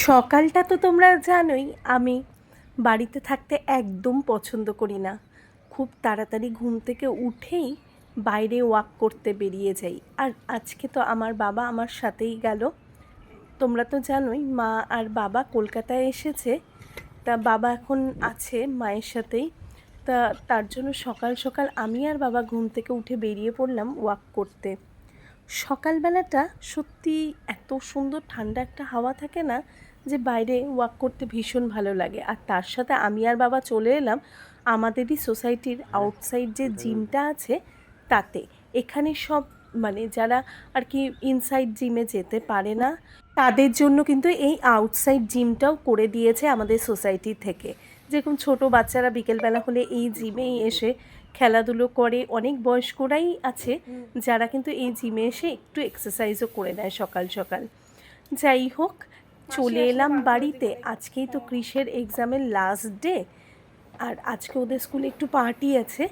সকালটা তো তোমরা জানোই আমি বাড়িতে থাকতে একদম পছন্দ করি না। খুব তাড়াতাড়ি ঘুম থেকে উঠেই বাইরে ওয়াক করতে বেরিয়ে যাই। আর আজকে তো আমার বাবা আমার সাথেই গেল। তোমরা তো জানোই মা আর বাবা কলকাতায় এসেছে, তা বাবা এখন আছে মায়ের সাথেই। তা তার জন্য সকাল সকাল আমি আর বাবা ঘুম থেকে উঠে বেরিয়ে পড়লাম ওয়াক করতে। সকালবেলাটা সত্যি এত সুন্দর ঠান্ডা একটা হাওয়া থাকে না, যে বাইরে ওয়াক করতে ভীষণ ভালো লাগে। আর তার সাথে আমি আর বাবা চলে এলাম আমাদেরই সোসাইটির আউটসাইড যে জিমটা আছে তাতে। এখানে সব মানে যারা আর কি ইনসাইড জিমে যেতে পারে না তাদের জন্য কিন্তু এই আউটসাইড জিমটাও করে দিয়েছে আমাদের সোসাইটি থেকে। যেরকম ছোট বাচ্চারা বিকেলবেলা হলে এই জিমেই এসে খেলাধুলো করে, অনেক বয়স্করাই আছে যারা কিন্তু এই জিমে এসে একটু এক্সারসাইজও করে নেয় সকাল সকাল। যাই হোক, চলে এলাম বাড়িতে। আজকেই তো কৃষের এক্সামের লাস্ট ডে, আর আজকে ওদের স্কুলে একটু পার্টি আছে,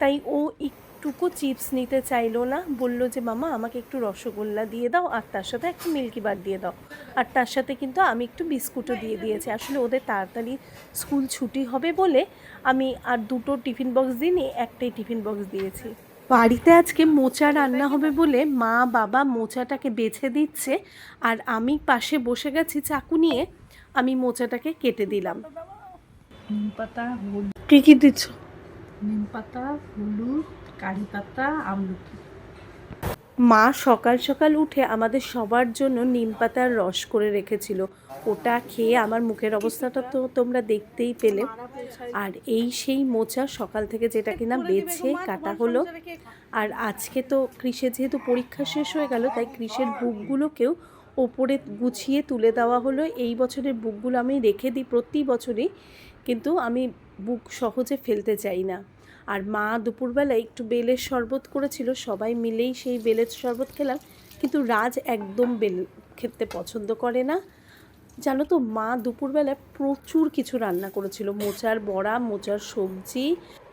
তাই ও একটুকু চিপস নিতে চাইলো না। বলল যে মামা আমাকে একটু রসগোল্লা দিয়ে দাও, আর তার সাথে একটা মিল্কি বার দিয়ে দাও। আর তার সাথে কিন্তু আমি একটু বিস্কুটও দিয়ে দিয়েছি। আসলে ওদের তাড়াতাড়ি স্কুল ছুটি হবে বলে আমি আর দুটো টিফিন বক্স দিইনি, একটাই টিফিন বক্স দিয়েছি। বাড়িতে আজকে মোচা রান্না হবে বলে মা বাবা মোচাটাকে বেছে দিচ্ছে, আর আমি পাশে বসে গেছি চাকু নিয়ে। আমি মোচাটাকে কেটে দিলাম। নিম পাতা, হলুদ, কী দিচ্ছ? নিম পাতা, হলুদ, কারি পাতা, আমলকি। মা সকাল সকাল উঠে আমাদের সবার জন্য নিম পাতার রস করে রেখেছিল। ওটা খেয়ে আমার মুখের অবস্থাটা তো তোমরা দেখতেই পেলে। আর এই সেই মোচা সকাল থেকে যেটা কিনা বেছে কাটা হলো। আর আজকে তো কৃষে যেহেতু পরীক্ষা শেষ হয়ে গেল, তাই কৃষের বুকগুলোকেও ওপরে গুছিয়ে তুলে দেওয়া হলো। এই বছরের বুকগুলো আমি রেখে দিই প্রতি বছরই, কিন্তু আমি বুক সহজে ফেলতে চাই না। আর মা দুপুরবেলায় একটু বেলের শরবত করেছিল, সবাই মিলেই সেই বেলের শরবত খেলাম। কিন্তু রাজ একদম বেল খেতে পছন্দ করে না। জানো তো, মা দুপুরবেলায় প্রচুর কিছু রান্না করেছিল, মোচার বড়া, মোচার সবজি,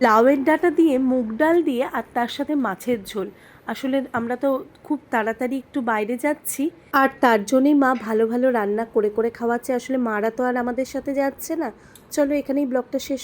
লাউয়ের ডাঁটা দিয়ে, মুগ ডাল দিয়ে, আর তার সাথে মাছের ঝোল। আসলে আমরা তো খুব তাড়াতাড়ি একটু বাইরে যাচ্ছি, আর তার জন্যই মা ভালো ভালো রান্না করে করে খাওয়াচ্ছে। আসলে মারা তো আর আমাদের সাথে যাচ্ছে না। চলো এখানেই ব্লগটা শেষ